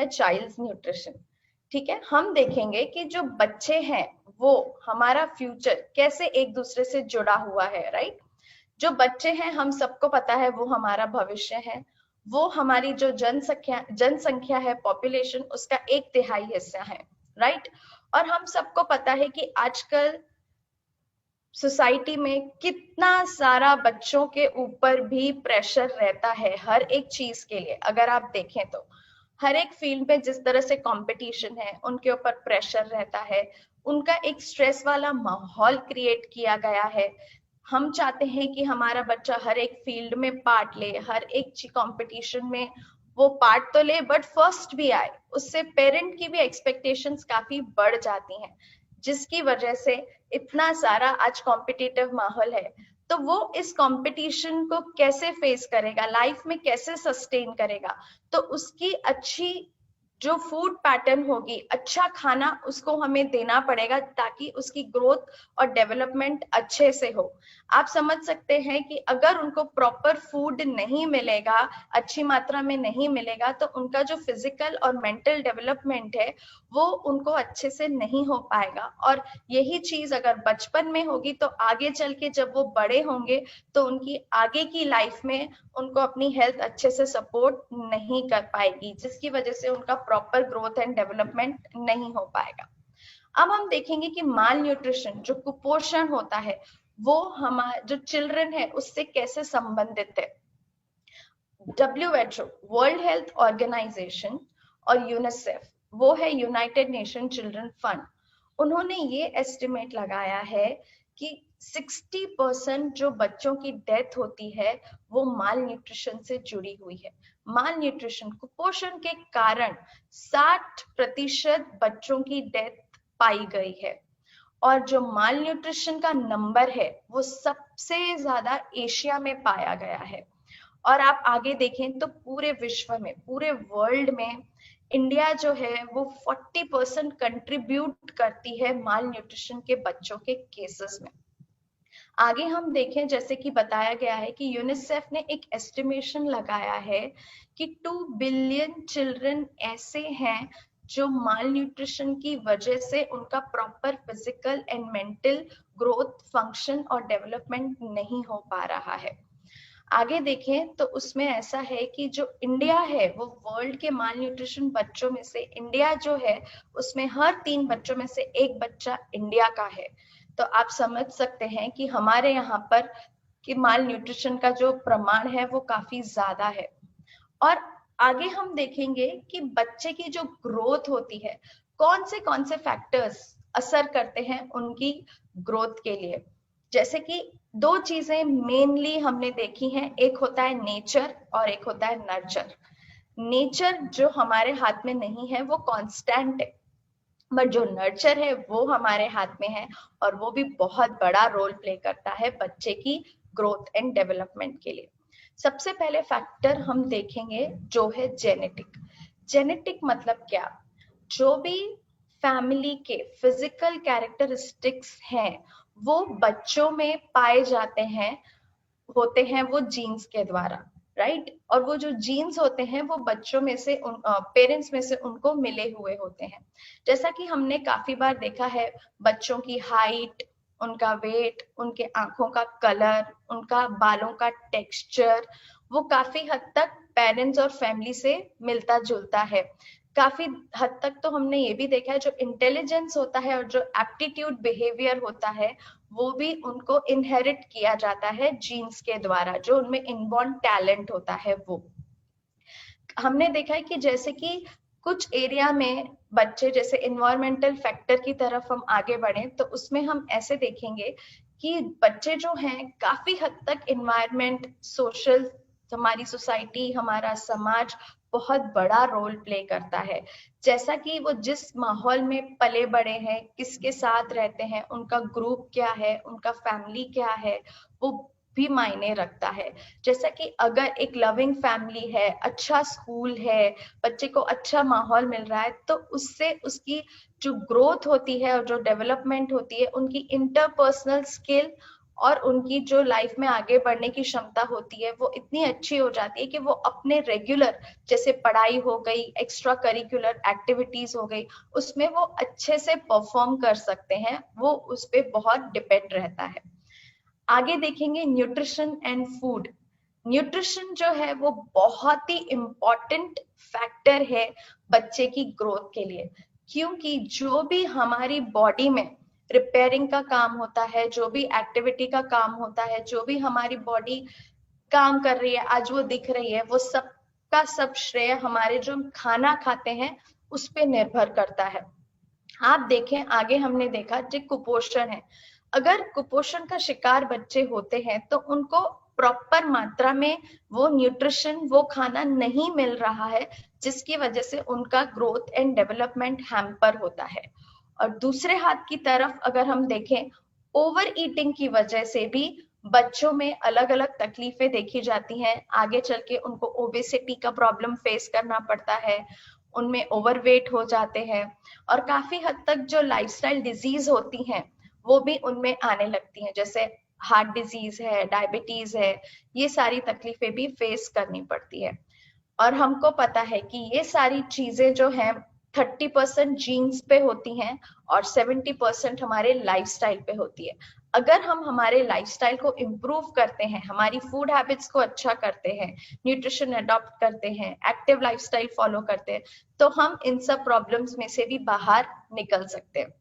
Child nutrition. ठीक है, हम देखेंगे कि जो बच्चे हैं वो हमारा फ्यूचर कैसे एक दूसरे से जुड़ा हुआ है, राइट। जो बच्चे हैं हम सबको पता है वो हमारा भविष्य है, वो हमारी जो जनसंख्या है, पॉपुलेशन, उसका 1/3 हिस्सा है, राइट। और हम सबको पता है कि आजकल सोसाइटी में कितना सारा बच्चों के ऊपर भी प्रेशर रहता है हर एक चीज के लिए। अगर आप देखें तो हर एक फील्ड में जिस तरह से कंपटीशन है, उनके ऊपर प्रेशर रहता है, उनका एक स्ट्रेस वाला माहौल क्रिएट किया गया है। हम चाहते हैं कि हमारा बच्चा हर एक फील्ड में पार्ट ले, हर एक कंपटीशन में वो पार्ट तो ले बट फर्स्ट भी आए। उससे पेरेंट की भी एक्सपेक्टेशंस काफी बढ़ जाती हैं, जिसकी वजह से इतना सारा आज कॉम्पिटिटिव माहौल है। तो वो इस कंपटीशन को कैसे फेस करेगा, लाइफ में कैसे सस्टेन करेगा, तो उसकी अच्छी जो फूड पैटर्न होगी, अच्छा खाना उसको हमें देना पड़ेगा ताकि उसकी ग्रोथ और डेवलपमेंट अच्छे से हो। आप समझ सकते हैं कि अगर उनको प्रॉपर फूड नहीं मिलेगा, अच्छी मात्रा में नहीं मिलेगा, तो उनका जो फिजिकल और मेंटल डेवलपमेंट है वो उनको अच्छे से नहीं हो पाएगा। और यही चीज अगर बचपन में होगी तो आगे चल के जब वो बड़े होंगे तो उनकी आगे की लाइफ में उनको अपनी हेल्थ अच्छे से सपोर्ट नहीं कर पाएगी, जिसकी वजह से उनका प्रॉपर ग्रोथ एंड डेवलपमेंट नहीं हो पाएगा। अब हम देखेंगे कि माल न्यूट्रिशन, जो कुपोषण होता है, वो हमारे जो चिल्ड्रन है उससे कैसे संबंधित है। WHO, वर्ल्ड हेल्थ ऑर्गेनाइजेशन, और यूनिसेफ, वो है यूनाइटेड नेशन चिल्ड्रन फंड, उन्होंने ये एस्टिमेट लगाया है कि 60% जो बच्चों की डेथ होती है वो माल न्यूट्रिशन से जुड़ी हुई है। माल न्यूट्रिशन, कुपोषण के कारण 60% बच्चों की डेथ पाई गई है। और जो माल न्यूट्रिशन का नंबर है वो सबसे ज्यादा एशिया में पाया गया है। और आप आगे देखें तो पूरे विश्व में, पूरे वर्ल्ड में इंडिया जो है वो 40% कंट्रीब्यूट करती है माल न्यूट्रिशन के बच्चों के केसेस में। आगे हम देखें, जैसे कि बताया गया है कि यूनिसेफ ने एक एस्टिमेशन लगाया है कि 2 बिलियन चिल्ड्रन ऐसे हैं जो माल न्यूट्रिशन की वजह से उनका proper physical and mental growth, function और डेवलपमेंट नहीं हो पा रहा है। आगे देखें तो उसमें ऐसा है कि जो इंडिया है वो वर्ल्ड के माल न्यूट्रिशन बच्चों में से, इंडिया जो है उसमें हर 3 बच्चों में से 1 बच्चा इंडिया का है। तो आप समझ सकते हैं कि हमारे यहाँ पर कि माल न्यूट्रिशन का जो प्रमाण है वो काफी ज्यादा है। और आगे हम देखेंगे कि बच्चे की जो ग्रोथ होती है, कौन से फैक्टर्स असर करते हैं उनकी ग्रोथ के लिए। जैसे कि 2 चीजें मेनली हमने देखी हैं, एक होता है नेचर और एक होता है नर्चर। नेचर जो हमारे हाथ में नहीं है वो कांस्टेंट है, बट जो नर्चर है वो हमारे हाथ में है, और वो भी बहुत बड़ा रोल प्ले करता है बच्चे की ग्रोथ एंड डेवलपमेंट के लिए। सबसे पहले फैक्टर हम देखेंगे जो है जेनेटिक। जेनेटिक मतलब क्या, जो भी फैमिली के फिजिकल कैरेक्टरिस्टिक्स हैं वो बच्चों में पाए जाते हैं, होते हैं वो जीन्स के द्वारा, राइट। और वो जो जीन्स होते हैं वो बच्चों में से, पेरेंट्स में से उनको मिले हुए होते हैं। जैसा कि हमने काफी बार देखा है, बच्चों की हाइट, उनका वेट, उनके आंखों का कलर, उनका बालों का टेक्सचर, वो काफी हद तक पेरेंट्स और फैमिली से मिलता जुलता है। काफी हद तक तो हमने ये भी देखा है जो इंटेलिजेंस होता है और जो एप्टीट्यूड बिहेवियर होता है वो भी उनको इनहेरिट किया जाता है जीन्स के द्वारा, जो उनमें इनबॉर्न टैलेंट होता है। वो हमने देखा है कि जैसे कि कुछ एरिया में बच्चे, जैसे इन्वायरमेंटल फैक्टर की तरफ हम आगे बढ़े तो उसमें हम ऐसे देखेंगे कि बच्चे जो हैं काफी हद तक इन्वायरमेंट, सोशल, हमारी सोसाइटी, हमारा समाज बहुत बड़ा रोल प्ले करता है। जैसा कि वो जिस माहौल में पले बड़े हैं, किसके साथ रहते हैं, उनका ग्रुप क्या है, उनका फैमिली क्या है, वो भी मायने रखता है। जैसा कि अगर एक लविंग फैमिली है, अच्छा स्कूल है, बच्चे को अच्छा माहौल मिल रहा है, तो उससे उसकी जो ग्रोथ होती है और जो डेवलपमेंट होती है, उनकी इंटरपर्सनल स्किल और उनकी जो लाइफ में आगे बढ़ने की क्षमता होती है वो इतनी अच्छी हो जाती है कि वो अपने रेगुलर, जैसे पढ़ाई हो गई, एक्स्ट्रा करिकुलर एक्टिविटीज हो गई, उसमें वो अच्छे से परफॉर्म कर सकते हैं। वो उस पर बहुत डिपेंड रहता है। आगे देखेंगे न्यूट्रिशन एंड फूड। न्यूट्रिशन जो है वो बहुत ही इम्पोर्टेंट फैक्टर है बच्चे की ग्रोथ के लिए, क्योंकि जो भी हमारी बॉडी में रिपेयरिंग का काम होता है, जो भी एक्टिविटी का काम होता है, जो भी हमारी बॉडी काम कर रही है, आज वो दिख रही है, वो सब का सब श्रेय हमारे जो खाना खाते हैं उस पे निर्भर करता है। आप देखें, आगे हमने देखा जो कुपोषण है, अगर कुपोषण का शिकार बच्चे होते हैं तो उनको प्रॉपर मात्रा में वो न्यूट्रिशन, वो खाना नहीं मिल रहा है, जिसकी वजह से उनका ग्रोथ एंड डेवलपमेंट हैम्पर होता है। और दूसरे हाथ की तरफ अगर हम देखें, ओवर ईटिंग की वजह से भी बच्चों में अलग अलग तकलीफें देखी जाती हैं। आगे चल के उनको ओबेसिटी का प्रॉब्लम फेस करना पड़ता है, उनमें ओवरवेट हो जाते हैं, और काफी हद तक जो लाइफस्टाइल डिजीज होती हैं वो भी उनमें आने लगती हैं, जैसे हार्ट डिजीज है, डायबिटीज है, ये सारी तकलीफें भी फेस करनी पड़ती है। और हमको पता है कि ये सारी चीजें जो हैं 30% जीन्स पे होती हैं और 70% हमारे लाइफस्टाइल पे होती है। अगर हम हमारे लाइफस्टाइल को इम्प्रूव करते हैं, हमारी फूड हैबिट्स को अच्छा करते हैं, न्यूट्रिशन अडॉप्ट करते हैं, एक्टिव लाइफस्टाइल फॉलो करते हैं, तो हम इन सब प्रॉब्लम्स में से भी बाहर निकल सकते हैं।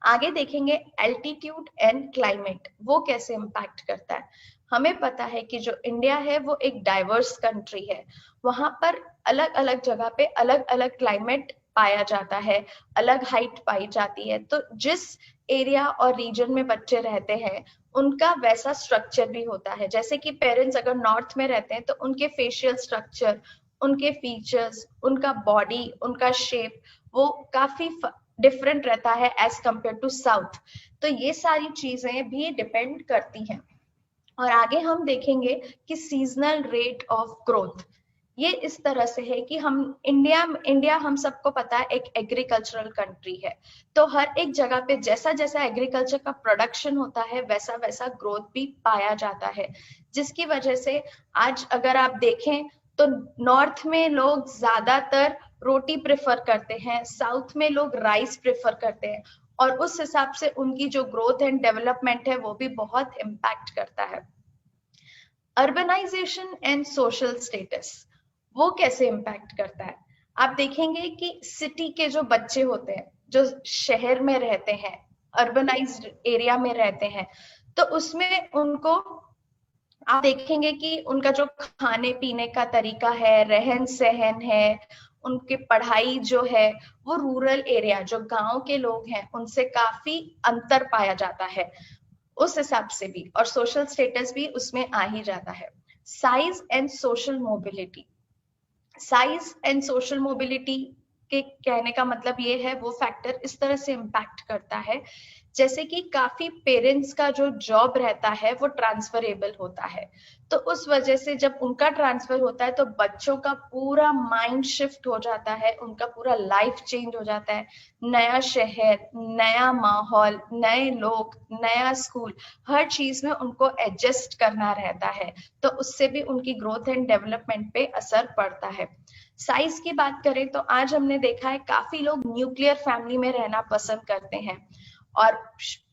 आगे देखेंगे एल्टीट्यूड एंड क्लाइमेट, वो कैसे इम्पैक्ट करता है। हमें पता है कि जो इंडिया है वो एक डाइवर्स कंट्री है, वहां पर अलग अलग जगह पे अलग अलग क्लाइमेट पाया जाता है, अलग हाइट पाई जाती है। तो जिस एरिया और रीजन में बच्चे रहते हैं उनका वैसा स्ट्रक्चर भी होता है। जैसे कि पेरेंट्स अगर नॉर्थ में रहते हैं तो उनके फेशियल स्ट्रक्चर, उनके फीचर्स, उनका बॉडी, उनका शेप वो काफी डिफरेंट रहता है एज कंपेयर टू साउथ। तो ये सारी चीजें भी डिपेंड करती हैं। और आगे हम देखेंगे कि सीजनल रेट ऑफ ग्रोथ, ये इस तरह से है कि हम इंडिया हम सबको पता है एक एग्रीकल्चरल कंट्री है। तो हर एक जगह पे जैसा जैसा एग्रीकल्चर का प्रोडक्शन होता है वैसा वैसा ग्रोथ भी पाया जाता है, जिसकी वजह से आज अगर आप देखें तो नॉर्थ में लोग ज्यादातर रोटी प्रेफर करते हैं, साउथ में लोग राइस प्रेफर करते हैं, और उस हिसाब से उनकी जो ग्रोथ एंड डेवलपमेंट है वो भी बहुत इम्पैक्ट करता है। अर्बनाइजेशन एंड सोशल स्टेटस, वो कैसे इम्पैक्ट करता है। आप देखेंगे कि सिटी के जो बच्चे होते हैं, जो शहर में रहते हैं, अर्बनाइज्ड एरिया में रहते हैं, तो उसमें उनको आप देखेंगे कि उनका जो खाने पीने का तरीका है, रहन सहन है, उनकी पढ़ाई जो है, वो रूरल एरिया जो गांव के लोग हैं उनसे काफी अंतर पाया जाता है उस हिसाब से भी, और सोशल स्टेटस भी उसमें आ ही जाता है। Size and social mobility, size and social mobility के कहने का मतलब ये है, वो फैक्टर इस तरह से इम्पैक्ट करता है जैसे कि काफी पेरेंट्स का जो जॉब रहता है वो ट्रांसफरेबल होता है, तो उस वजह से जब उनका ट्रांसफर होता है तो बच्चों का पूरा माइंड शिफ्ट हो जाता है, उनका पूरा लाइफ चेंज हो जाता है। नया शहर, नया माहौल, नए लोग, नया स्कूल, हर चीज में उनको एडजस्ट करना रहता है, तो उससे भी उनकी ग्रोथ एंड डेवलपमेंट पे असर पड़ता है। साइज की बात करें तो आज हमने देखा है काफी लोग न्यूक्लियर फैमिली में रहना पसंद करते हैं, और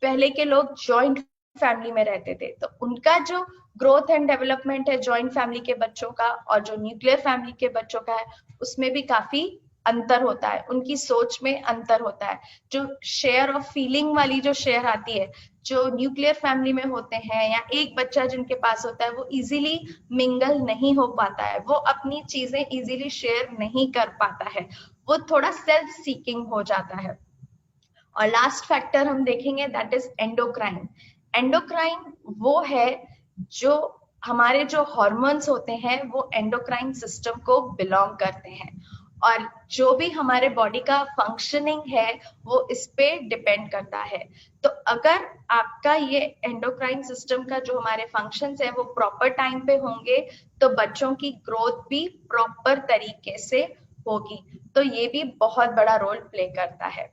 पहले के लोग जॉइंट फैमिली में रहते थे, तो उनका जो ग्रोथ एंड डेवलपमेंट है जॉइंट फैमिली के बच्चों का और जो न्यूक्लियर फैमिली के बच्चों का है उसमें भी काफी अंतर होता है, उनकी सोच में अंतर होता है। जो शेयर ऑफ फीलिंग वाली जो शेयर आती है, जो न्यूक्लियर फैमिली में होते हैं या एक बच्चा जिनके पास होता है, वो इजीली मिंगल नहीं हो पाता है, वो अपनी चीजें इजीली शेयर नहीं कर पाता है, वो थोड़ा सेल्फ सीकिंग हो जाता है। और लास्ट फैक्टर हम देखेंगे दैट इज एंडोक्राइन। एंडोक्राइन वो है जो हमारे जो हॉर्मोन्स होते हैं वो एंडोक्राइन सिस्टम को बिलोंग करते हैं, और जो भी हमारे बॉडी का फंक्शनिंग है वो इस पे डिपेंड करता है। तो अगर आपका ये एंडोक्राइन सिस्टम का जो हमारे फंक्शंस है वो प्रॉपर टाइम पे होंगे तो बच्चों की ग्रोथ भी प्रॉपर तरीके से होगी, तो ये भी बहुत बड़ा रोल प्ले करता है।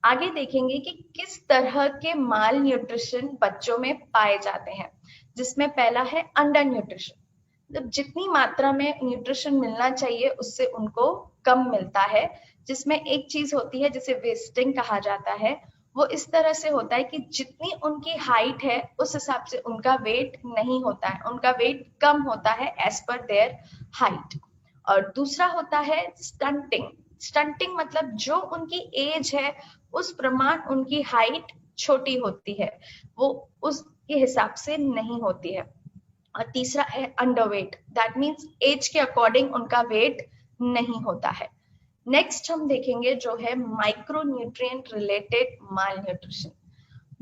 आगे देखेंगे कि किस तरह के माल न्यूट्रिशन बच्चों में पाए जाते हैं, जिसमें पहला है अंडर न्यूट्रिशन। जब जितनी मात्रा में न्यूट्रिशन मिलना चाहिए उससे उनको कम मिलता है, जिसमें एक चीज होती है जिसे वेस्टिंग कहा जाता है। वो इस तरह से होता है कि जितनी उनकी हाइट है उस हिसाब से उनका वेट नहीं होता है, उनका वेट कम होता है एज पर देयर हाइट। और दूसरा होता है स्टंटिंग। स्टंटिंग मतलब जो उनकी एज है उस प्रमाण उनकी हाइट छोटी होती है, वो उसके हिसाब से नहीं होती है। और तीसरा है अंडरवेट, दैट मीन्स एज के अकॉर्डिंग उनका वेट नहीं होता है। नेक्स्ट हम देखेंगे जो है माइक्रोन्यूट्रिएंट रिलेटेड माल न्यूट्रिशन।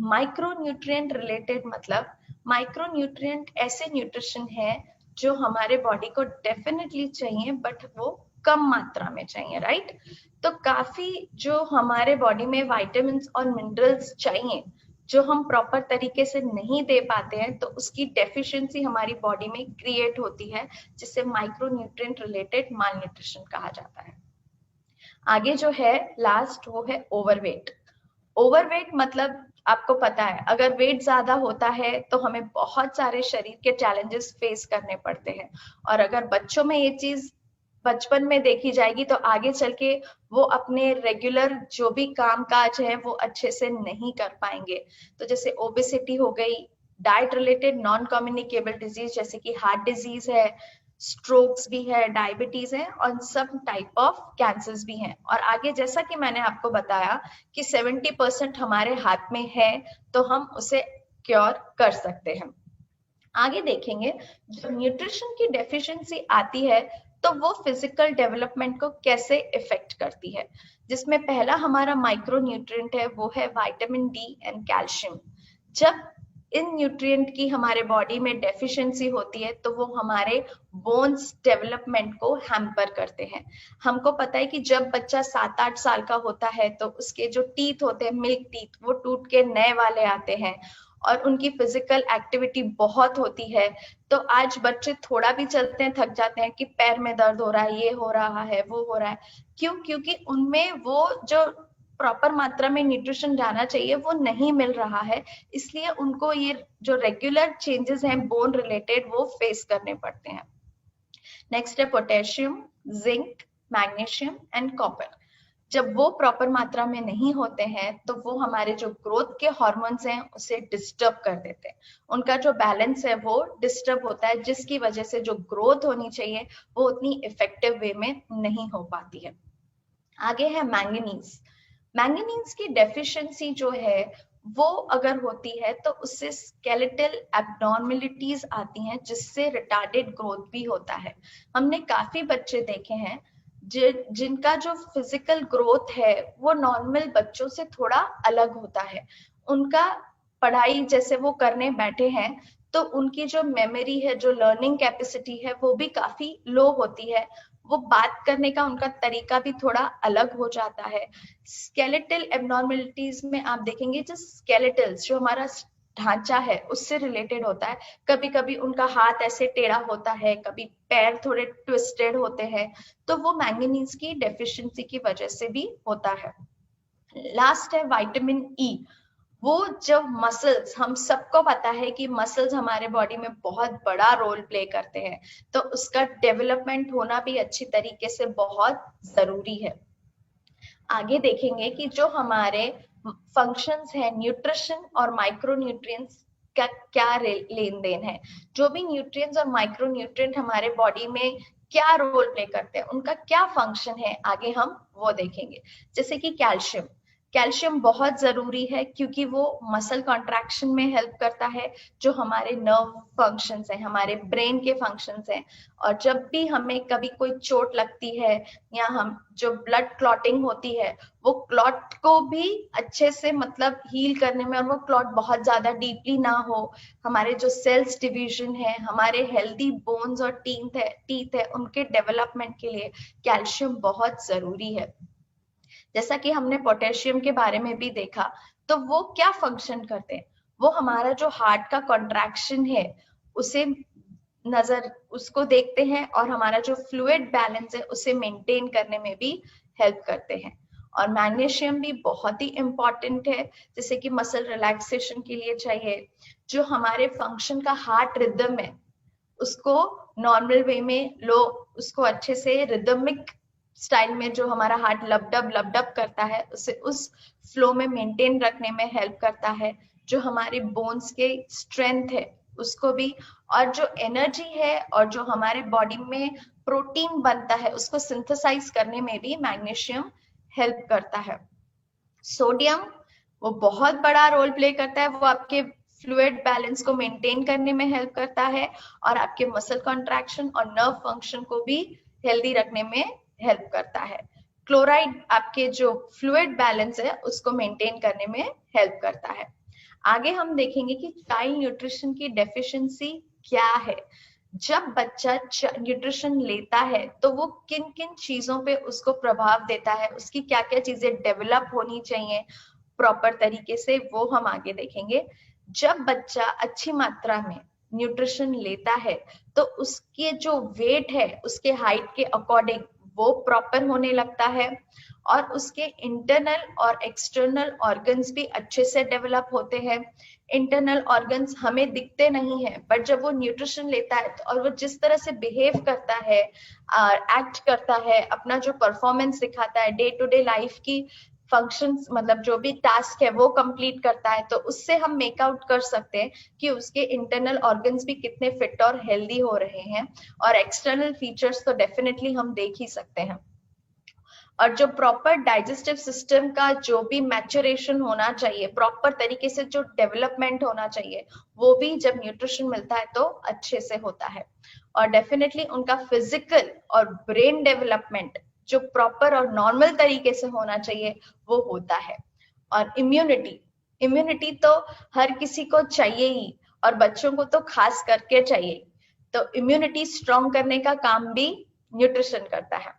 माइक्रोन्यूट्रिएंट रिलेटेड मतलब माइक्रोन्यूट्रिएंट ऐसे न्यूट्रिशन है जो हमारे बॉडी को डेफिनेटली चाहिए बट वो कम मात्रा में चाहिए, राइट। तो काफी जो हमारे बॉडी में विटामिन और मिनरल्स चाहिए जो हम प्रॉपर तरीके से नहीं दे पाते हैं, तो उसकी डेफिशिएंसी हमारी बॉडी में क्रिएट होती है, जिसे माइक्रोन्यूट्रिएंट रिलेटेड माल न्यूट्रिशन कहा जाता है। आगे जो है लास्ट वो है ओवरवेट। ओवरवेट मतलब आपको पता है अगर वेट ज्यादा होता है तो हमें बहुत सारे शरीर के चैलेंजेस फेस करने पड़ते हैं, और अगर बच्चों में ये चीज बचपन में देखी जाएगी तो आगे चल के वो अपने रेगुलर जो भी काम काज है वो अच्छे से नहीं कर पाएंगे। तो जैसे ओबेसिटी हो गई, diet related non communicable disease जैसे कि हार्ट डिजीज है, स्ट्रोक्स भी है, डायबिटीज है, और सब टाइप ऑफ कैंसर्स भी हैं। और आगे जैसा कि मैंने आपको बताया कि 70% हमारे हाथ में है, तो हम उसे क्योर कर सकते हैं। आगे देखेंगे जब न्यूट्रिशन की डेफिशिएंसी आती है तो वो फिजिकल डेवलपमेंट को कैसे इफेक्ट करती है, जिसमें पहला हमारा माइक्रो न्यूट्रिएंट है वो है विटामिन डी एंड कैल्शियम। जब इन न्यूट्रिएंट की हमारे बॉडी में डेफिशिएंसी होती है तो वो हमारे बोन्स डेवलपमेंट को हैम्पर करते हैं। हमको पता है कि जब बच्चा 7-8 साल का होता है तो उसके जो टीथ होते हैं, मिल्क टीथ, वो टूट के नए वाले आते हैं और उनकी फिजिकल एक्टिविटी बहुत होती है। तो आज बच्चे थोड़ा भी चलते हैं थक जाते हैं कि पैर में दर्द हो रहा है, ये हो रहा है, वो हो रहा है। क्यों? क्योंकि उनमें वो जो प्रॉपर मात्रा में न्यूट्रिशन जाना चाहिए वो नहीं मिल रहा है, इसलिए उनको ये जो रेगुलर चेंजेस हैं बोन रिलेटेड वो फेस करने पड़ते हैं। नेक्स्ट है potassium, zinc, magnesium and copper. जब वो प्रॉपर मात्रा में नहीं होते हैं तो वो हमारे जो ग्रोथ के हार्मोन्स हैं उसे डिस्टर्ब कर देते हैं, उनका जो बैलेंस है वो डिस्टर्ब होता है, जिसकी वजह से जो ग्रोथ होनी चाहिए वो उतनी इफेक्टिव वे में नहीं हो पाती है। आगे है मैंगनीज। मैंगनीज की डेफिशिएंसी जो है वो अगर होती है तो उससे स्केलेटल एब्नॉर्मेलिटीज आती हैं, जिससे रिटार्डेड ग्रोथ भी होता है। हमने काफी बच्चे देखे हैं जिनका जो फिजिकल ग्रोथ है वो नॉर्मल बच्चों से थोड़ा अलग होता है। उनका पढ़ाई जैसे वो करने बैठे हैं तो उनकी जो मेमोरी है, जो लर्निंग कैपेसिटी है वो भी काफी लो होती है। वो बात करने का उनका तरीका भी थोड़ा अलग हो जाता है। स्केलेटल एबनॉर्मलिटीज में आप देखेंगे जो स्केलेटल्स, जो हमारा ढांचा है उससे रिलेटेड होता है। कभी कभी उनका हाथ ऐसे टेढ़ा होता है, कभी पैर थोड़े ट्विस्टेड होते हैं, तो वो मैंगनीज की डेफिशिएंसी की वजह से भी होता है। लास्ट है विटामिन ई। वो जब मसल्स, हम सबको पता है कि मसल्स हमारे बॉडी में बहुत बड़ा रोल प्ले करते हैं, तो उसका डेवलपमेंट होना भी अच्छी तरीके से बहुत जरूरी है। आगे देखेंगे कि जो हमारे फंक्शंस हैं न्यूट्रिशन और माइक्रो न्यूट्रिएंट्स का क्या लेन देन है, जो भी न्यूट्रिएंट्स और माइक्रो न्यूट्रिएंट हमारे बॉडी में क्या रोल प्ले करते हैं, उनका क्या फंक्शन है, आगे हम वो देखेंगे। जैसे कि कैल्शियम, कैल्शियम बहुत जरूरी है क्योंकि वो मसल कॉन्ट्रैक्शन में हेल्प करता है, जो हमारे नर्व फंक्शंस हैं, हमारे ब्रेन के फंक्शंस हैं। और जब भी हमें कभी कोई चोट लगती है या हम जो ब्लड क्लॉटिंग होती है, वो क्लॉट को भी अच्छे से मतलब हील करने में, और वो क्लॉट बहुत ज्यादा डीपली ना हो, हमारे जो सेल्स डिवीजन है, हमारे हेल्दी बोन्स और टीथ है उनके डेवलपमेंट के लिए कैल्शियम बहुत जरूरी है। जैसा कि हमने पोटेशियम के बारे में भी देखा, तो वो क्या फंक्शन करते हैं, वो हमारा जो हार्ट का कॉन्ट्रैक्शन है उसे उसको देखते हैं, और हमारा जो फ्लूइड बैलेंस है उसे मेंटेन करने में भी हेल्प करते हैं। और मैग्नीशियम भी बहुत ही इम्पॉर्टेंट है, जैसे कि मसल रिलैक्सेशन के लिए चाहिए। जो हमारे फंक्शन का हार्ट रिदम है उसको नॉर्मल वे में लो, उसको अच्छे से रिदमिक स्टाइल में जो हमारा हार्ट लबडब करता है उसे उस फ्लो में मेंटेन रखने में हेल्प करता है। जो हमारे बोन्स के स्ट्रेंथ है उसको भी, और जो एनर्जी है और जो हमारे बॉडी में प्रोटीन बनता है उसको सिंथेसाइज करने में भी मैग्नीशियम हेल्प करता है। सोडियम वो बहुत बड़ा रोल प्ले करता है, वो आपके फ्लूइड बैलेंस को मेंटेन करने में हेल्प करता है और आपके मसल कॉन्ट्रैक्शन और नर्व फंक्शन को भी हेल्दी रखने में हेल्प करता है। क्लोराइड आपके जो फ्लूइड बैलेंस है उसको मेंटेन करने में हेल्प करता है। आगे हम देखेंगे कि चाइल्ड न्यूट्रिशन की डेफिशिएंसी क्या है। जब बच्चा न्यूट्रिशन लेता है तो वो किन किन चीजों पे उसको प्रभाव देता है, उसकी क्या क्या चीजें डेवलप होनी चाहिए प्रॉपर तरीके से, वो हम आगे देखेंगे। जब बच्चा अच्छी मात्रा में न्यूट्रिशन लेता है तो उसके जो वेट है उसके हाइट के अकॉर्डिंग वो प्रॉपर होने लगता है और उसके इंटरनल और एक्सटर्नल ऑर्गन्स भी अच्छे से डेवलप होते हैं। इंटरनल ऑर्गन्स हमें दिखते नहीं है, बट जब वो न्यूट्रिशन लेता है और वो जिस तरह से बिहेव करता है, एक्ट करता है, अपना जो परफॉर्मेंस दिखाता है, डे टू डे लाइफ की फंक्शंस मतलब जो भी टास्क है वो कंप्लीट करता है, तो उससे हम मेक आउट कर सकते हैं कि उसके इंटरनल ऑर्गन्स भी कितने फिट और हेल्दी हो रहे हैं। और एक्सटर्नल फीचर्स तो डेफिनेटली हम देख ही सकते हैं। और जो प्रॉपर डाइजेस्टिव सिस्टम का जो भी मैचुरेशन होना चाहिए, प्रॉपर तरीके से जो डेवलपमेंट होना चाहिए, वो भी जब न्यूट्रिशन मिलता है तो अच्छे से होता है। और डेफिनेटली उनका फिजिकल और ब्रेन डेवलपमेंट जो प्रॉपर और नॉर्मल तरीके से होना चाहिए वो होता है। और इम्यूनिटी, इम्यूनिटी तो हर किसी को चाहिए ही और बच्चों को तो खास करके चाहिए। तो इम्यूनिटी स्ट्रॉन्ग करने का काम भी न्यूट्रिशन करता है।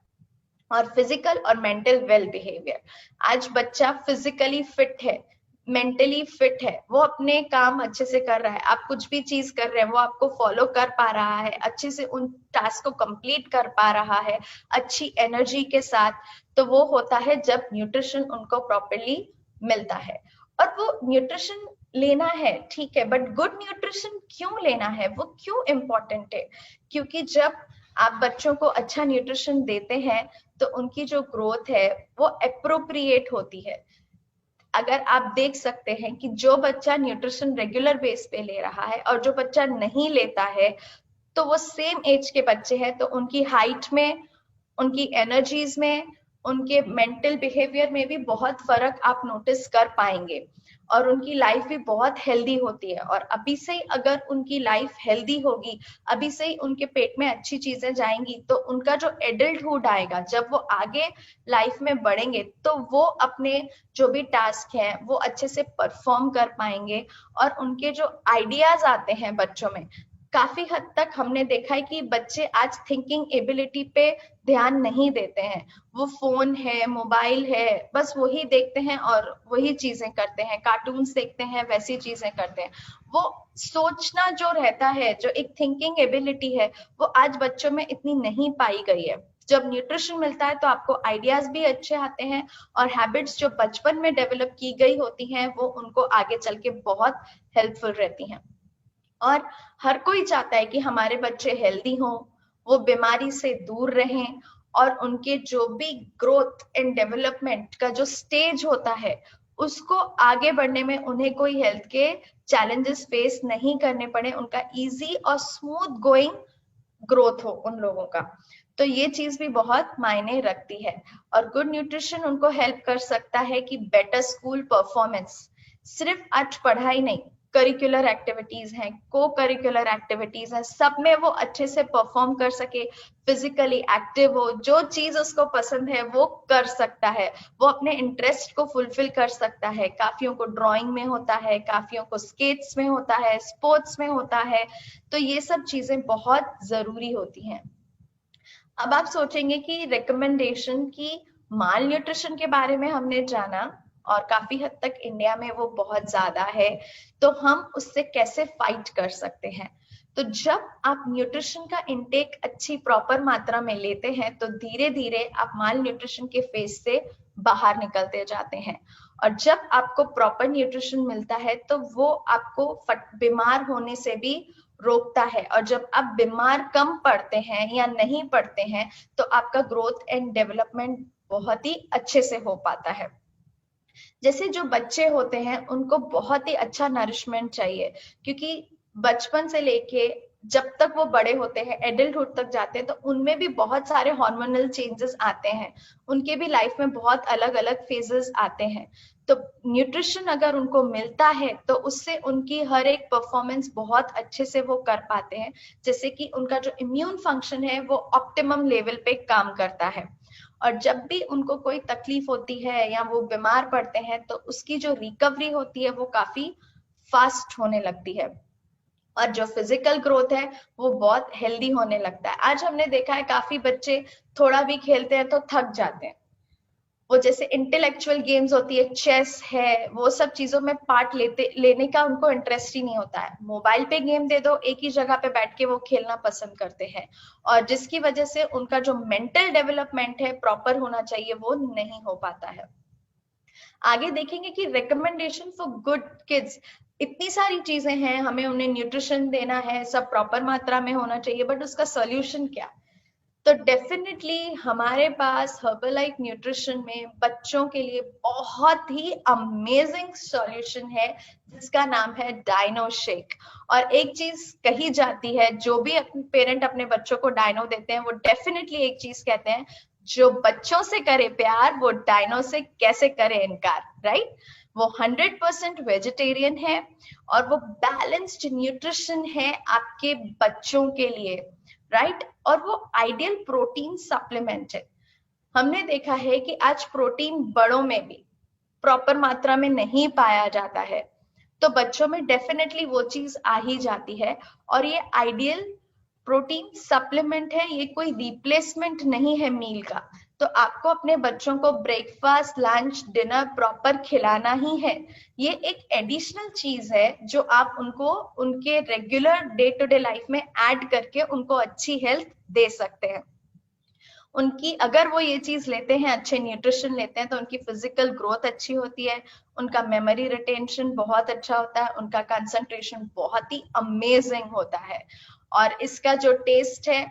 और फिजिकल और मेंटल वेल बिहेवियर, आज बच्चा फिजिकली फिट है, मेंटली फिट है, वो अपने काम अच्छे से कर रहा है, आप कुछ भी चीज कर रहे हैं वो आपको फॉलो कर पा रहा है, अच्छे से उन टास्क को कंप्लीट कर पा रहा है अच्छी एनर्जी के साथ, तो वो होता है जब न्यूट्रिशन उनको प्रॉपरली मिलता है। और वो न्यूट्रिशन लेना है ठीक है, बट गुड न्यूट्रिशन क्यों लेना है, वो क्यों इम्पोर्टेंट है? क्योंकि जब आप बच्चों को अच्छा न्यूट्रिशन देते हैं तो उनकी जो ग्रोथ है वो एप्रोप्रिएट होती है। अगर आप देख सकते हैं कि जो बच्चा न्यूट्रिशन रेगुलर बेस पे ले रहा है और जो बच्चा नहीं लेता है, तो वो सेम एज के बच्चे हैं तो उनकी हाइट में, उनकी एनर्जीज में, उनके मेंटल बिहेवियर में भी बहुत फर्क आप नोटिस कर पाएंगे और उनकी लाइफ भी बहुत हेल्दी होती है। और अभी से ही अगर उनकी लाइफ हेल्दी होगी, अभी से ही उनके पेट में अच्छी चीजें जाएंगी, तो उनका जो एडल्टहुड आएगा, जब वो आगे लाइफ में बढ़ेंगे, तो वो अपने जो भी टास्क हैं वो अच्छे से परफॉर्म कर पाएंगे। और उनके जो आइडियाज आते हैं बच्चों में, काफी हद तक हमने देखा है कि बच्चे आज थिंकिंग एबिलिटी पे ध्यान नहीं देते हैं। वो फोन है, मोबाइल है, बस वही देखते हैं और वही चीजें करते हैं, कार्टून्स देखते हैं, वैसी चीजें करते हैं। वो सोचना जो रहता है, जो एक थिंकिंग एबिलिटी है, वो आज बच्चों में इतनी नहीं पाई गई है। जब न्यूट्रिशन मिलता है तो आपको आइडियाज भी अच्छे आते हैं और हैबिट्स जो बचपन में डेवलप की गई होती हैं वो उनको आगे चल के बहुत हेल्पफुल रहती हैं। और हर कोई चाहता है कि हमारे बच्चे हेल्दी हों, वो बीमारी से दूर रहें और उनके जो भी ग्रोथ एंड डेवलपमेंट का जो स्टेज होता है उसको आगे बढ़ने में उन्हें कोई हेल्थ के चैलेंजेस फेस नहीं करने पड़े, उनका इजी और स्मूथ गोइंग ग्रोथ हो उन लोगों का। तो ये चीज भी बहुत मायने रखती है। और गुड न्यूट्रिशन उनको हेल्प कर सकता है कि बेटर स्कूल परफॉर्मेंस, सिर्फ आज पढ़ाई नहीं, करिकुलर एक्टिविटीज हैं, को करिकुलर एक्टिविटीज हैं, सब में वो अच्छे से परफॉर्म कर सके, फिजिकली एक्टिव हो, जो चीज उसको पसंद है वो कर सकता है, वो अपने इंटरेस्ट को फुलफिल कर सकता है। काफियों को ड्राइंग में होता है, काफियों को स्केट्स में होता है, स्पोर्ट्स में होता है, तो ये सब चीजें बहुत जरूरी होती हैं। अब आप सोचेंगे कि रिकमेंडेशन की माल न्यूट्रिशन के बारे में हमने जाना और काफी हद तक इंडिया में वो बहुत ज्यादा है, तो हम उससे कैसे फाइट कर सकते हैं? तो जब आप न्यूट्रिशन का इनटेक अच्छी प्रॉपर मात्रा में लेते हैं तो धीरे धीरे आप माल न्यूट्रिशन के फेज से बाहर निकलते जाते हैं। और जब आपको प्रॉपर न्यूट्रिशन मिलता है तो वो आपको बीमार होने से भी रोकता है। और जब आप बीमार कम पड़ते हैं या नहीं पड़ते हैं तो आपका ग्रोथ एंड डेवलपमेंट बहुत ही अच्छे से हो पाता है। जैसे जो बच्चे होते हैं उनको बहुत ही अच्छा नरिशमेंट चाहिए, क्योंकि बचपन से लेके जब तक वो बड़े होते हैं, एडल्टहुड तक जाते हैं, तो उनमें भी बहुत सारे हार्मोनल चेंजेस आते हैं। उनके भी लाइफ में बहुत अलग अलग फेजेस आते हैं। तो न्यूट्रिशन अगर उनको मिलता है तो उससे उनकी हर एक परफॉर्मेंस बहुत अच्छे से वो कर पाते हैं। जैसे कि उनका जो इम्यून फंक्शन है वो ऑप्टिमम लेवल पे काम करता है। और जब भी उनको कोई तकलीफ होती है या वो बीमार पड़ते हैं तो उसकी जो रिकवरी होती है वो काफी फास्ट होने लगती है। और जो फिजिकल ग्रोथ है वो बहुत हेल्दी होने लगता है। आज हमने देखा है काफी बच्चे थोड़ा भी खेलते हैं तो थक जाते हैं। वो जैसे इंटेलेक्चुअल गेम्स होती है, चेस है, वो सब चीजों में पार्ट लेने का उनको इंटरेस्ट ही नहीं होता है। मोबाइल पे गेम दे दो, एक ही जगह पे बैठ के वो खेलना पसंद करते हैं। और जिसकी वजह से उनका जो मेंटल डेवलपमेंट है प्रॉपर होना चाहिए वो नहीं हो पाता है। आगे देखेंगे कि रिकमेंडेशन फॉर गुड किड्स, इतनी सारी चीजें हैं, हमें उन्हें न्यूट्रिशन देना है, सब प्रॉपर मात्रा में होना चाहिए, बट उसका सोल्यूशन क्या? तो डेफिनेटली हमारे पास हर्बलाइफ न्यूट्रिशन में बच्चों के लिए बहुत ही अमेजिंग सॉल्यूशन है जिसका नाम है डायनो शेक। और एक चीज कही जाती है, जो भी अपने पेरेंट अपने बच्चों को डायनो देते हैं वो डेफिनेटली एक चीज कहते हैं, जो बच्चों से करे प्यार वो डायनो से कैसे करे इनकार, राइट? वो 100% वेजिटेरियन है और वो बैलेंस्ड न्यूट्रिशन है आपके बच्चों के लिए, राइट? और वो आइडियल प्रोटीन सप्लीमेंट है। हमने देखा है कि आज प्रोटीन बड़ों में भी प्रॉपर मात्रा में नहीं पाया जाता है, तो बच्चों में डेफिनेटली वो चीज आ ही जाती है। और ये आइडियल प्रोटीन सप्लीमेंट है, ये कोई रिप्लेसमेंट नहीं है मील का। तो आपको अपने बच्चों को ब्रेकफास्ट, लंच, डिनर प्रॉपर खिलाना ही है। ये एक एडिशनल चीज है जो आप उनको उनके regular day to day life में ऐड करके उनको अच्छी हेल्थ दे सकते हैं। उनकी अगर वो ये चीज लेते हैं, अच्छे न्यूट्रिशन लेते हैं, तो उनकी फिजिकल ग्रोथ अच्छी होती है, उनका मेमोरी रिटेंशन बहुत अच्छा होता है, उनका कंसंट्रेशन बहुत ही अमेजिंग होता है। और इसका जो टेस्ट है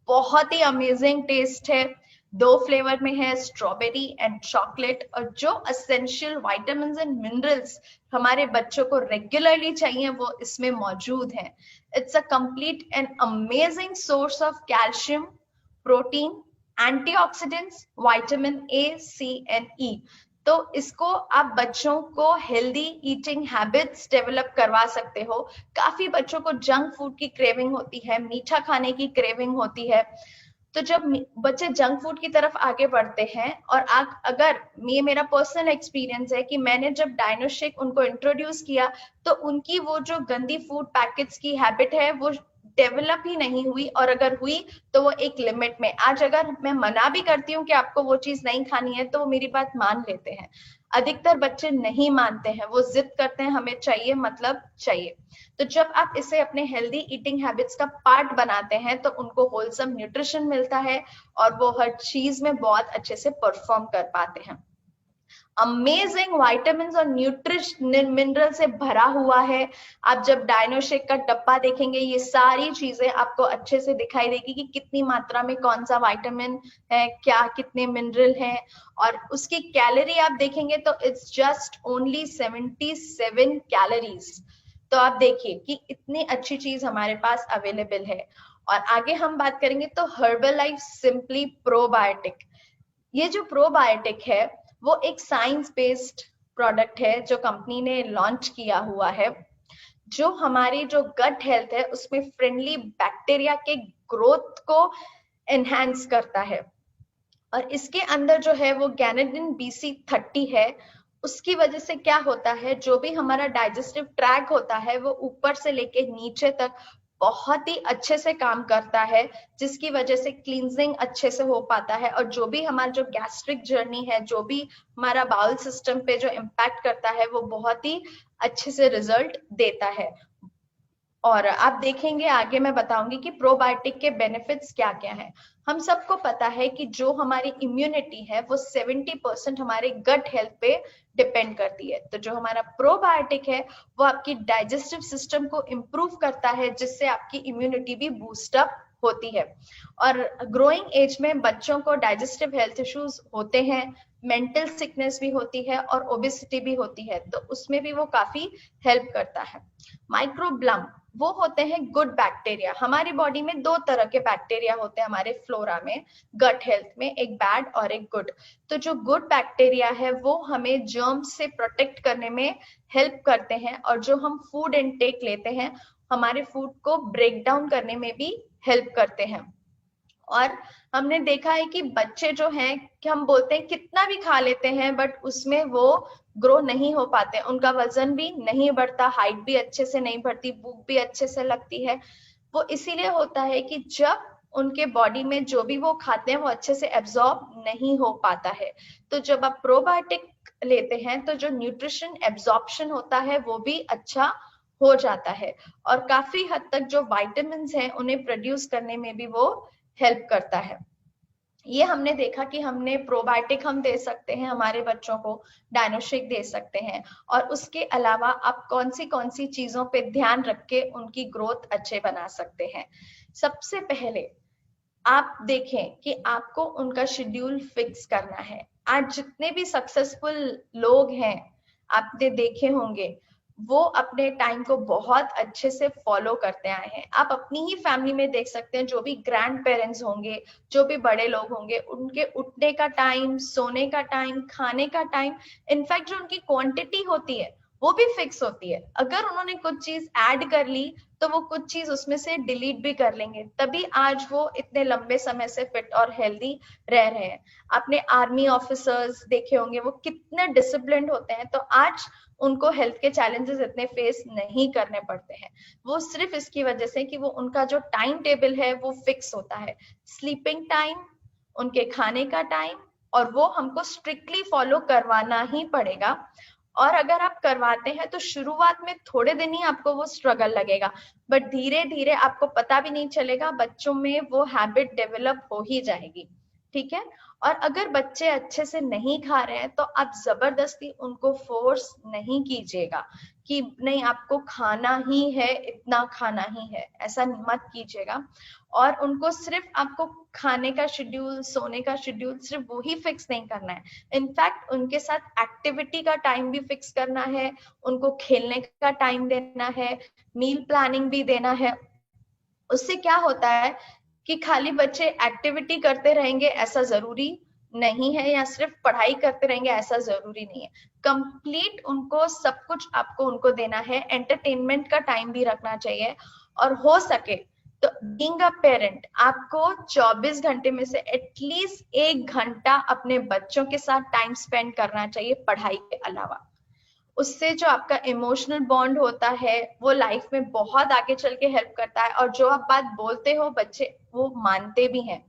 बहुत ही अमेजिंग टेस्ट है। 2 फ्लेवर में है, स्ट्रॉबेरी एंड चॉकलेट। और जो असेंशियल विटामिन एंड मिनरल्स हमारे बच्चों को रेगुलरली चाहिए वो इसमें मौजूद है। It's a complete and amazing source of calcium, protein, antioxidants, vitamin A, C and E. तो इसको आप बच्चों को हेल्दी ईटिंग हैबिट्स डेवलप करवा सकते हो। काफी बच्चों को जंक फूड की क्रेविंग होती है, मीठा खाने की क्रेविंग होती है। तो जब बच्चे जंक फूड की तरफ आगे बढ़ते हैं, और अगर ये मेरा पर्सनल एक्सपीरियंस है कि मैंने जब डायनो शेक उनको इंट्रोड्यूस किया तो उनकी वो जो गंदी फूड पैकेट्स की हैबिट है वो डेवलप ही नहीं हुई, और अगर हुई तो वो एक लिमिट में। आज अगर मैं मना भी करती हूँ कि आपको वो चीज नहीं खानी है तो वो मेरी बात मान लेते हैं। अधिकतर बच्चे नहीं मानते हैं, वो जिद करते हैं हमें चाहिए मतलब चाहिए। तो जब आप इसे अपने हेल्दी ईटिंग हैबिट्स का पार्ट बनाते हैं तो उनको होलसम न्यूट्रिशन मिलता है और वो हर चीज में बहुत अच्छे से परफॉर्म कर पाते हैं। अमेजिंग विटामिन और न्यूट्रिशन मिनरल से भरा हुआ है। आप जब डायनो शेक का डब्बा देखेंगे ये सारी चीजें आपको अच्छे से दिखाई देगी कि कितनी मात्रा में कौन सा विटामिन है, क्या कितने मिनरल हैं। और उसकी कैलोरी आप देखेंगे तो इट्स जस्ट ओनली 77 कैलोरीज। तो आप देखिए कि इतनी अच्छी चीज हमारे पास अवेलेबल है। और आगे हम बात करेंगे तो हर्बलाइफ सिंपली प्रोबायोटिक। ये जो प्रोबायोटिक है वो एक साइंस बेस्ड प्रोडक्ट है जो कंपनी ने लॉन्च किया हुआ है, जो हमारी जो गट हेल्थ है उसमें फ्रेंडली बैक्टीरिया के ग्रोथ को एनहांस करता है। और इसके अंदर जो है वो गैनाडिन BC30 है। उसकी वजह से क्या होता है, जो भी हमारा डाइजेस्टिव ट्रैक होता है वो ऊपर से लेके नीचे तक बहुत ही अच्छे से काम करता है, जिसकी वजह से क्लींजिंग अच्छे से हो पाता है। और जो भी हमारा जो गैस्ट्रिक जर्नी है, जो भी हमारा बाउल सिस्टम पे जो इम्पैक्ट करता है वो बहुत ही अच्छे से रिजल्ट देता है। और आप देखेंगे आगे मैं बताऊंगी कि प्रोबायोटिक के बेनिफिट्स क्या क्या हैं। हम सबको पता है कि जो हमारी इम्यूनिटी है वो 70% हमारे गट हेल्थ पे डिपेंड करती है। तो जो हमारा प्रोबायोटिक है वो आपकी डाइजेस्टिव सिस्टम को इम्प्रूव करता है, जिससे आपकी इम्यूनिटी भी बूस्ट अप होती है। और ग्रोइंग एज में बच्चों को डाइजेस्टिव हेल्थ इश्यूज होते हैं, मेंटल सिकनेस भी होती है और ओबेसिटी भी होती है, तो उसमें भी वो काफी हेल्प करता है। माइक्रोब्लम वो होते हैं गुड बैक्टीरिया। हमारी बॉडी में दो तरह के बैक्टीरिया होते हैं हमारे फ्लोरा में, गट हेल्थ में, एक बैड और एक गुड। तो जो गुड बैक्टीरिया है वो हमें जर्म्स से प्रोटेक्ट करने में हेल्प करते हैं, और जो हम फूड इनटेक लेते हैं हमारे फूड को ब्रेक डाउन करने में भी हेल्प करते हैं। और हमने देखा है कि बच्चे जो हैं कि हम बोलते हैं कितना भी खा लेते हैं, बट उसमें वो ग्रो नहीं हो पाते, उनका वजन भी नहीं बढ़ता, हाइट भी अच्छे से नहीं बढ़ती, भूख भी अच्छे से लगती है। वो इसीलिए होता है कि जब उनके बॉडी में जो भी वो खाते हैं वो अच्छे से एब्जॉर्ब नहीं हो पाता है। तो जब आप प्रोबायोटिक लेते हैं तो जो न्यूट्रिशन एब्जॉर्प्शन होता है वो भी अच्छा हो जाता है, और काफी हद तक जो वाइटामिन हैं उन्हें प्रोड्यूस करने में भी वो हेल्प करता है। ये हमने देखा कि हमने प्रोबायोटिक हम दे सकते हैं हमारे बच्चों को, डायनोशिक दे सकते हैं, और उसके अलावा आप कौन सी चीजों पे ध्यान रख के उनकी ग्रोथ अच्छे बना सकते हैं। सबसे पहले आप देखें कि आपको उनका शेड्यूल फिक्स करना है। आज जितने भी सक्सेसफुल लोग हैं आपने देखे होंगे, वो अपने टाइम को बहुत अच्छे से फॉलो करते आए हैं। आप अपनी ही फैमिली में देख सकते हैं, जो भी ग्रैंड पेरेंट्स होंगे, जो भी बड़े लोग होंगे, उनके उठने का टाइम, सोने का टाइम, खाने का टाइम, इनफैक्ट जो उनकी क्वांटिटी होती है वो भी फिक्स होती है। अगर उन्होंने कुछ चीज ऐड कर ली तो वो कुछ चीज उसमें से डिलीट भी कर लेंगे, तभी आज वो इतने लंबे समय से फिट और हेल्दी रह रहे हैं। आपने आर्मी ऑफिसर्स देखे होंगे, वो कितने डिसिप्लिन्ड होते हैं, तो आज उनको हेल्थ के चैलेंजेस इतने फेस नहीं करने पड़ते हैं। वो सिर्फ इसकी वजह से कि वो उनका जो टाइम टेबल है वो फिक्स होता है, स्लीपिंग टाइम, उनके खाने का टाइम, और वो हमको स्ट्रिक्टली फॉलो करवाना ही पड़ेगा। और अगर आप करवाते हैं तो शुरुआत में थोड़े दिन ही आपको वो स्ट्रगल लगेगा, बट धीरे धीरे आपको पता भी नहीं चलेगा, बच्चों में वो हैबिट डेवलप हो ही जाएगी। ठीक है। और अगर बच्चे अच्छे से नहीं खा रहे हैं तो आप जबरदस्ती उनको फोर्स नहीं कीजिएगा कि नहीं आपको खाना ही है, इतना खाना ही है, ऐसा मत कीजिएगा। और उनको सिर्फ आपको खाने का शेड्यूल, सोने का शेड्यूल सिर्फ वो ही फिक्स नहीं करना है, इनफैक्ट उनके साथ एक्टिविटी का टाइम भी फिक्स करना है, उनको खेलने का टाइम देना है, मील प्लानिंग भी देना है। उससे क्या होता है कि खाली बच्चे एक्टिविटी करते रहेंगे ऐसा जरूरी नहीं है, या सिर्फ पढ़ाई करते रहेंगे ऐसा जरूरी नहीं है। कंप्लीट उनको सब कुछ आपको उनको देना है, एंटरटेनमेंट का टाइम भी रखना चाहिए। और हो सके तो बीइंग अ पेरेंट आपको 24 घंटे में से एटलीस्ट 1 घंटा अपने बच्चों के साथ टाइम स्पेंड करना चाहिए पढ़ाई के अलावा। उससे जो आपका इमोशनल बॉन्ड होता है वो लाइफ में बहुत आगे चल के हेल्प करता है, और जो आप बात बोलते हो बच्चे वो मानते भी हैं।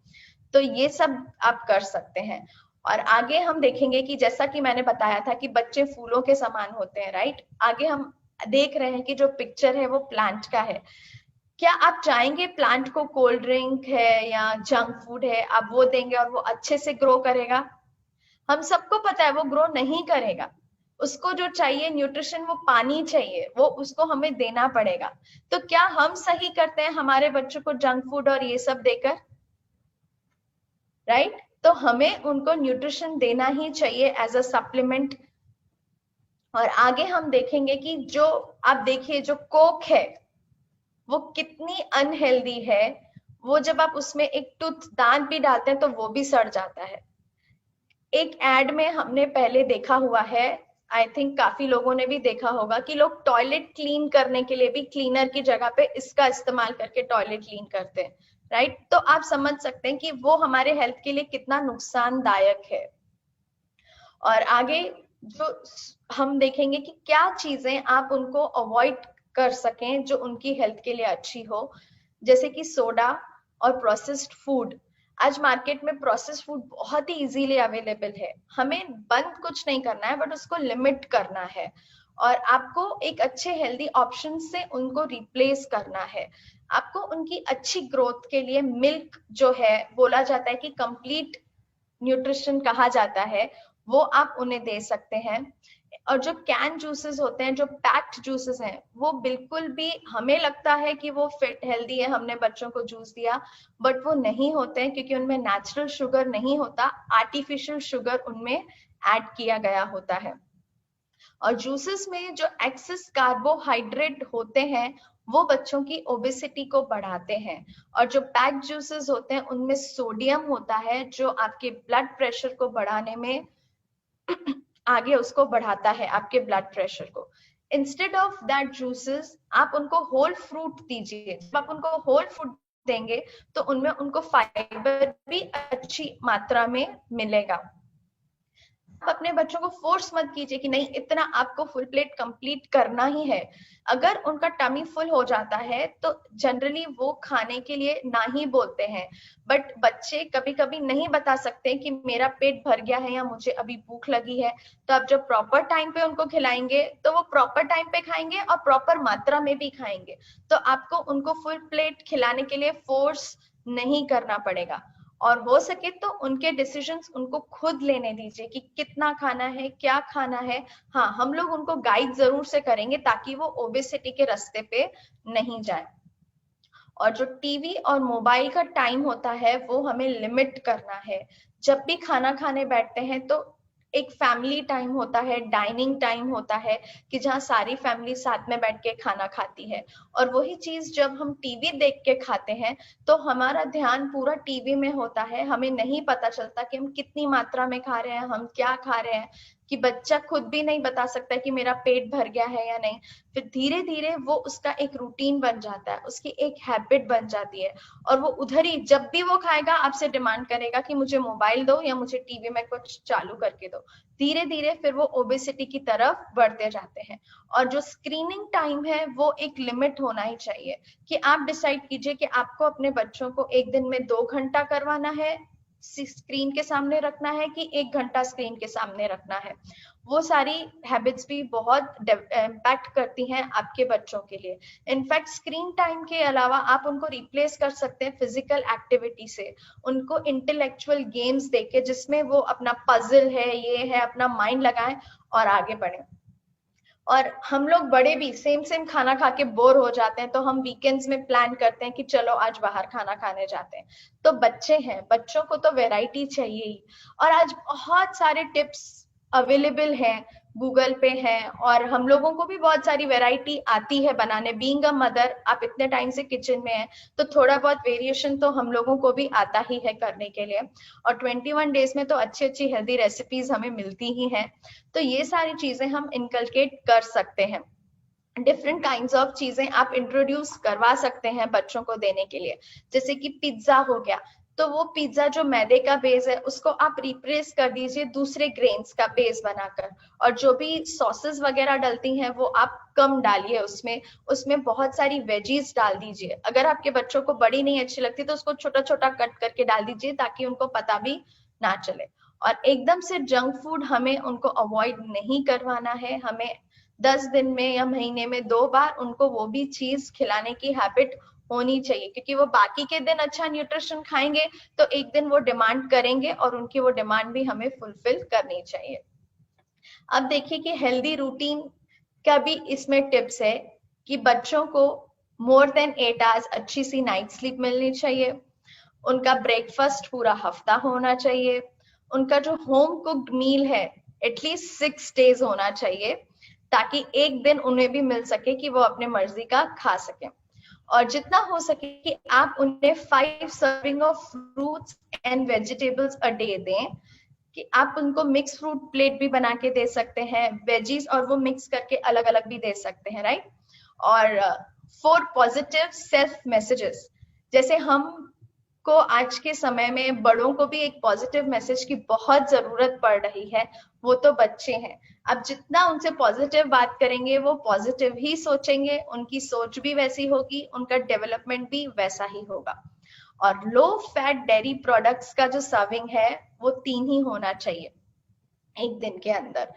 तो ये सब आप कर सकते हैं। और आगे हम देखेंगे कि जैसा कि मैंने बताया था कि बच्चे फूलों के समान होते हैं, राइट। आगे हम देख रहे हैं कि जो पिक्चर है वो प्लांट का है। क्या आप चाहेंगे प्लांट को कोल्ड ड्रिंक है या जंक फूड है आप वो देंगे और वो अच्छे से ग्रो करेगा? हम सबको पता है वो ग्रो नहीं करेगा। उसको जो चाहिए न्यूट्रिशन, वो पानी चाहिए, वो उसको हमें देना पड़ेगा। तो क्या हम सही करते हैं हमारे बच्चों को जंक फूड और ये सब देकर? राइट। तो हमें उनको न्यूट्रिशन देना ही चाहिए एज अ सप्लीमेंट। और आगे हम देखेंगे कि जो आप देखिए जो कोक है वो कितनी अनहेल्दी है। वो जब आप उसमें एक टूथ दांत भी डालते हैं तो वो भी सड़ जाता है। एक एड में हमने पहले देखा हुआ है, आई थिंक काफी लोगों ने भी देखा होगा, कि लोग टॉयलेट क्लीन करने के लिए भी क्लीनर की जगह पे इसका इस्तेमाल करके टॉयलेट क्लीन करते हैं, राइट। तो आप समझ सकते हैं कि वो हमारे हेल्थ के लिए कितना नुकसानदायक है। और आगे जो हम देखेंगे कि क्या चीजें आप उनको अवॉइड कर सकें जो उनकी हेल्थ के लिए अच्छी हो, जैसे कि सोडा और प्रोसेस्ड फूड। आज मार्केट में प्रोसेस्ड फूड बहुत ही इजीली अवेलेबल है, हमें बंद कुछ नहीं करना है बट उसको लिमिट करना है। और आपको एक अच्छे हेल्दी ऑप्शन से उनको रिप्लेस करना है। आपको उनकी अच्छी ग्रोथ के लिए मिल्क जो है, बोला जाता है कि कंप्लीट न्यूट्रिशन कहा जाता है, वो आप उन्हें दे सकते हैं। और जो कैन जूसेस होते हैं, जो पैक्ड जूसेस हैं, वो बिल्कुल भी, हमें लगता है कि वो फिट हेल्दी है, हमने बच्चों को जूस दिया, बट वो नहीं होते हैं, क्योंकि उनमें नेचुरल शुगर नहीं होता, आर्टिफिशियल शुगर उनमें ऐड किया गया होता है। और जूसेस में जो एक्सेस कार्बोहाइड्रेट होते हैं वो बच्चों की ओबेसिटी को बढ़ाते हैं। और जो पैक्ड जूसेस होते हैं उनमें सोडियम होता है, जो आपके ब्लड प्रेशर को बढ़ाने में आगे उसको बढ़ाता है, आपके ब्लड प्रेशर को। इंस्टेड ऑफ दैट जूसेस आप उनको होल फ्रूट दीजिए। जब आप उनको होल फ्रूट देंगे तो उनमें उनको फाइबर भी अच्छी मात्रा में मिलेगा। आप अपने बच्चों को फोर्स मत कीजिए कि नहीं इतना आपको फुल प्लेट कंप्लीट करना ही है। अगर उनका टमी फुल हो जाता है तो जनरली वो खाने के लिए ना ही बोलते हैं। बट बच्चे कभी कभी नहीं बता सकते कि मेरा पेट भर गया है या मुझे अभी भूख लगी है। तो आप जब प्रॉपर टाइम पे उनको खिलाएंगे तो वो प्रॉपर टाइम पे खाएंगे और प्रॉपर मात्रा में भी खाएंगे। तो आपको उनको फुल प्लेट खिलाने के लिए फोर्स नहीं करना पड़ेगा। और हो सके तो उनके डिसीजंस उनको खुद लेने दीजिए कि कितना खाना है, क्या खाना है। हाँ, हम लोग उनको गाइड जरूर से करेंगे ताकि वो ओबेसिटी के रास्ते पे नहीं जाए। और जो टीवी और मोबाइल का टाइम होता है वो हमें लिमिट करना है। जब भी खाना खाने बैठते हैं तो एक फैमिली टाइम होता है, डाइनिंग टाइम होता है, कि जहाँ सारी फैमिली साथ में बैठ के खाना खाती है। और वही चीज जब हम टीवी देख के खाते हैं तो हमारा ध्यान पूरा टीवी में होता है, हमें नहीं पता चलता कि हम कितनी मात्रा में खा रहे हैं, हम क्या खा रहे हैं, कि बच्चा खुद भी नहीं बता सकता कि मेरा पेट भर गया है या नहीं। फिर धीरे धीरे वो उसका एक रूटीन बन जाता है, उसकी एक हैबिट बन जाती है। और वो उधर ही जब भी वो खाएगा आपसे डिमांड करेगा कि मुझे मोबाइल दो या मुझे टीवी में कुछ चालू करके दो। धीरे धीरे फिर वो ओबेसिटी की तरफ बढ़ते जाते हैं। और जो स्क्रीनिंग टाइम है वो एक लिमिट होना ही चाहिए, कि आप डिसाइड कीजिए कि आपको अपने बच्चों को एक दिन में 2 घंटा करवाना है, स्क्रीन के सामने रखना है, कि 1 घंटा स्क्रीन के सामने रखना है। वो सारी हैबिट्स भी बहुत इम्पैक्ट करती हैं आपके बच्चों के लिए। इनफैक्ट स्क्रीन टाइम के अलावा आप उनको रिप्लेस कर सकते हैं फिजिकल एक्टिविटी से, उनको इंटेलेक्चुअल गेम्स देके जिसमें वो अपना पजल है, ये है, अपना माइंड लगाएं और आगे बढ़े। और हम लोग बड़े भी सेम सेम खाना खा के बोर हो जाते हैं, तो हम वीकेंड्स में प्लान करते हैं कि चलो आज बाहर खाना खाने जाते हैं। तो बच्चे हैं, बच्चों को तो वैरायटी चाहिए ही। और आज बहुत सारे टिप्स अवेलेबल हैं, गूगल पे हैं, और हम लोगों को भी बहुत सारी वैरायटी आती है बनाने। बीइंग अ मदर, आप इतने टाइम से किचन में हैं तो थोड़ा बहुत वेरिएशन तो हम लोगों को भी आता ही है करने के लिए। और 21 डेज में तो अच्छी अच्छी हेल्दी रेसिपीज हमें मिलती ही हैं। तो ये सारी चीजें हम इनकलकेट कर सकते हैं। डिफरेंट काइंड्स ऑफ चीजें आप इंट्रोड्यूस करवा सकते हैं बच्चों को देने के लिए। जैसे कि पिज्जा हो गया, तो वो पिज्जा जो मैदे का बेस है उसको आप रिप्लेस कर दीजिए दूसरे ग्रेन्स का बेस बनाकर। और जो भी सॉसेस वगैरह डलती हैं वो आप कम डालिए उसमें। उसमें बहुत सारी वेजीज डाल दीजिए। अगर आपके बच्चों को बड़ी नहीं अच्छी लगती तो उसको छोटा छोटा कट करके डाल दीजिए ताकि उनको पता भी ना चले। और एकदम से जंक फूड हमें उनको अवॉइड नहीं करवाना है। हमें 10 दिन में या महीने में 2 बार उनको वो भी चीज खिलाने की हैबिट होनी चाहिए, क्योंकि वो बाकी के दिन अच्छा न्यूट्रिशन खाएंगे तो एक दिन वो डिमांड करेंगे और उनकी वो डिमांड भी हमें फुलफिल करनी चाहिए। अब देखिए कि हेल्दी रूटीन का भी इसमें टिप्स है, कि बच्चों को मोर देन 8 आवर्स अच्छी सी नाइट स्लीप मिलनी चाहिए। उनका ब्रेकफास्ट पूरा हफ्ता होना चाहिए। उनका जो होम कुक्ड मील है एटलीस्ट 6 डेज होना चाहिए, ताकि एक दिन उन्हें भी मिल सके कि वो अपने मर्जी का खा सके। और जितना हो सके कि आप उन्हें 5 serving of fruits and vegetables a day दें। कि आप उनको मिक्स फ्रूट प्लेट भी बना के दे सकते हैं, वेजीज और वो मिक्स करके अलग अलग भी दे सकते हैं, राइट। और 4 पॉजिटिव सेल्फ मैसेजेस, जैसे हम को आज के समय में बड़ों को भी एक पॉजिटिव मैसेज की बहुत जरूरत पड़ रही है। वो तो बच्चे हैं, अब जितना उनसे पॉजिटिव बात करेंगे वो पॉजिटिव ही सोचेंगे, उनकी सोच भी वैसी होगी, उनका डेवलपमेंट भी वैसा ही होगा। और लो फैट डेयरी प्रोडक्ट्स का जो सर्विंग है वो 3 ही होना चाहिए एक दिन के अंदर।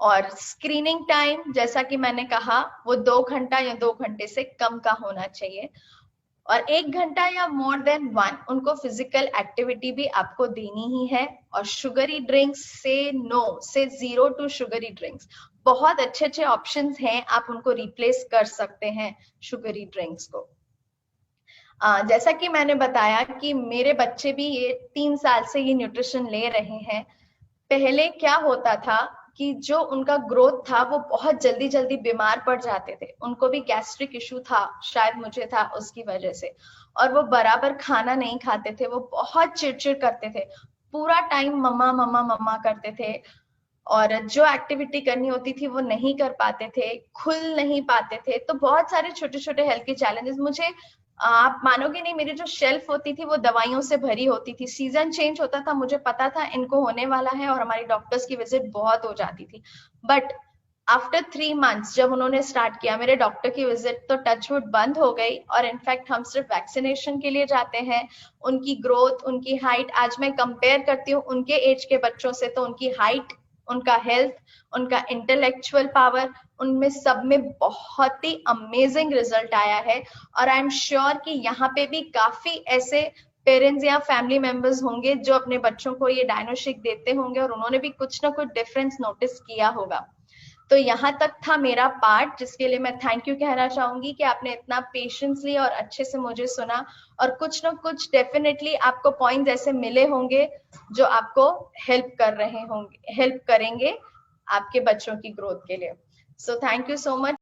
और स्क्रीनिंग टाइम जैसा कि मैंने कहा वो 2 घंटा या 2 घंटे से कम का होना चाहिए, और 1 घंटा या मोर देन 1 उनको फिजिकल एक्टिविटी भी आपको देनी ही है। और शुगरी ड्रिंक्स से नो, से 0 टू शुगरी ड्रिंक्स। बहुत अच्छे अच्छे ऑप्शंस हैं, आप उनको रिप्लेस कर सकते हैं शुगरी ड्रिंक्स को। जैसा कि मैंने बताया कि मेरे बच्चे भी ये 3 साल से ये न्यूट्रिशन ले रहे हैं। पहले क्या होता था कि जो उनका ग्रोथ था वो बहुत जल्दी जल्दी बीमार पड़ जाते थे, उनको भी गैस्ट्रिक इशू था, शायद मुझे था उसकी वजह से, और वो बराबर खाना नहीं खाते थे, वो बहुत चिड़चिड़ करते थे, पूरा टाइम मम्मा मम्मा मम्मा करते थे, और जो एक्टिविटी करनी होती थी वो नहीं कर पाते थे, खुल नहीं पाते थे। तो बहुत सारे छोटे छोटे हेल्थ के चैलेंजेस, मुझे आप मानोगे नहीं, मेरी जो शेल्फ होती थी वो दवाइयों से भरी होती थी। सीजन चेंज होता था, मुझे पता था इनको होने वाला है, और हमारी डॉक्टर्स की विजिट बहुत हो जाती थी। बट आफ्टर 3 मंथ्स जब उन्होंने स्टार्ट किया मेरे डॉक्टर की विजिट, तो टचवुड बंद हो गई, और इनफैक्ट हम सिर्फ वैक्सीनेशन के लिए जाते हैं। उनकी ग्रोथ, उनकी हाइट, आज मैं कंपेयर करती हूँ उनके एज के बच्चों से, तो उनकी हाइट, उनका हेल्थ, उनका इंटेलेक्चुअल पावर, उनमें सब में बहुत ही अमेजिंग रिजल्ट आया है। और आई एम श्योर कि यहाँ पे भी काफी ऐसे पेरेंट्स या फैमिली मेंबर्स होंगे जो अपने बच्चों को ये डायनोशिक देते होंगे, और उन्होंने भी कुछ ना कुछ डिफरेंस नोटिस किया होगा। तो यहाँ तक था मेरा पार्ट, जिसके लिए मैं थैंक यू कहना चाहूंगी कि आपने इतना पेशेंसली और अच्छे से मुझे सुना, और कुछ ना कुछ डेफिनेटली आपको पॉइंट्स ऐसे मिले होंगे जो आपको हेल्प कर रहे होंगे, हेल्प करेंगे आपके बच्चों की ग्रोथ के लिए। So thank you so much.